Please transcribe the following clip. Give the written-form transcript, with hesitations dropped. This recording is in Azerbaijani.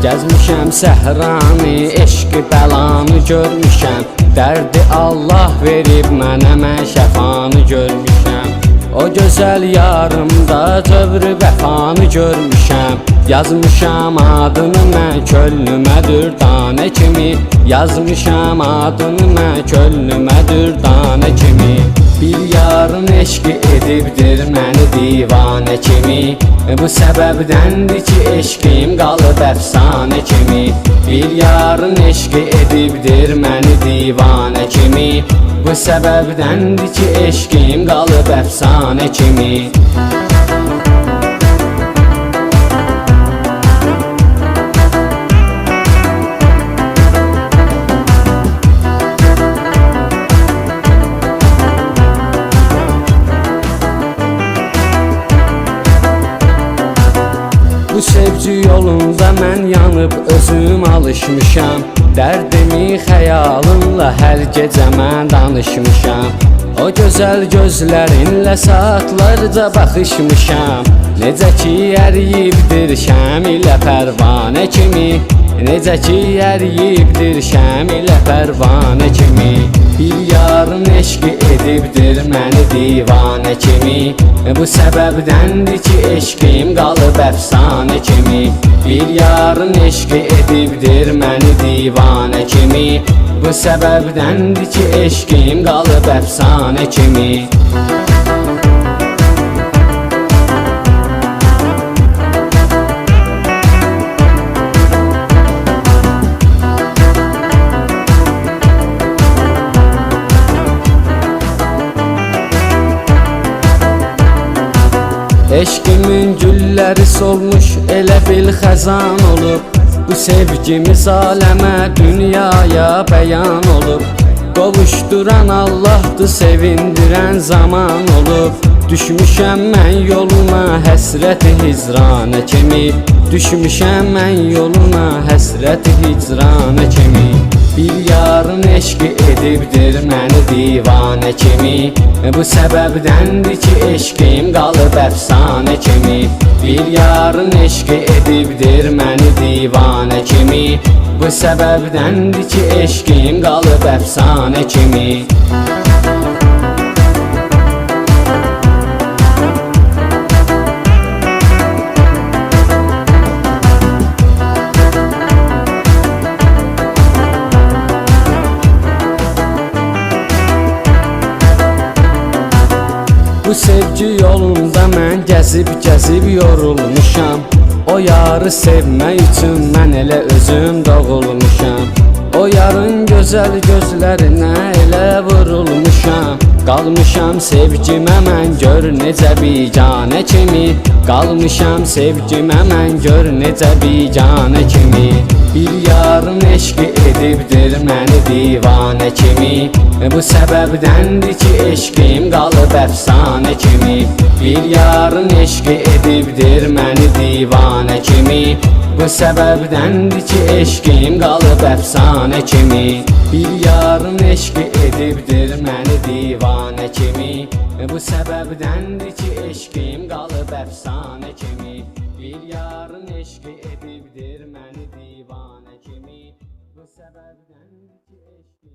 Gəzmişəm səhranı, eşqi bəlanı görmüşəm. Dərdi Allah verib mənə, mən şəfanı görmüşəm. O gözəl yarımda tövrü vəfanı görmüşəm. Yazmışam adını mən könlümə dürdanə kimi. Yazmışam adını mən könlümə dürdanə kimi. Bir yarın eşqi edibdir məni divanə kimi. Bu səbəbdəndir ki eşqim qalıb əfsanə kimi. Bir yarın eşqi edibdir məni divanə kimi. Bu səbəbdəndir ki eşqim qalıb əfsanə kimi. Bu sevgi yolunda mən yanıb özüm alışmışam. Dərdimi xəyalımla hər gecə mən danışmışam. O gözəl gözlərinlə saatlarca baxışmışam. Necə ki əriyibdir şəm ilə pərvanə kimi. Necə ki əriyibdir şəm ilə pərvanə kimi. Bir yarın eşqi edibdir məni divanə kimi. Bu səbəbdəndir ki eşqim qalıb əfsanə kimi. Bir yarın eşqi edibdir məni divanə kimi. Bu səbəbdəndir ki eşqim qalıb əfsanə kimi. Eşqimin gülləri solmuş, elə bil xəzan olub. Bu sevgimiz aləmə, dünyaya bəyan olub. Qovuşduran Allahdır, sevindirən zaman olub. Düşmüşəm mən yoluna, həsrəti hicranə kimi. Düşmüşəm mən yoluna, həsrəti hicranə kimi. Bir yarın eşqi edibdir məni divanə kimi. Bu səbəbdəndir ki eşqim qalıb əfsanə kimi. Bir yarın eşqi edibdir məni divanə kimi. Bu səbəbdəndir ki eşqim qalıb əfsanə kimi. Bu sevgi yolunda mən gəzib yorulmuşam. O yarı sevmək üçün mən elə özüm doğulmuşam. O yarın gözəl gözlərinə elə vurulmuşam. Qalmışam sevgimə mən gör necə biganə kimi. Qalmışam sevgimə mən gör necə biganə kimi. Bir yarın eşqi edibdir məni divanə kimi. Bu səbəbdəndir ki eşqim qalıb əfsanə kimi. Bir yarın eşqi edibdir məni divanə kimi. Bu səbəbdəndir ki eşqim qalıb əfsanə kimi. Bir yarın eşqi edibdir məni divanə kimi. Bu səbəbdəndir ki eşqim qalıb əfsanə kimi. Bir yarın eşqi edibdir məni divanə kimi. Bu səbəbdəndir ki eşqim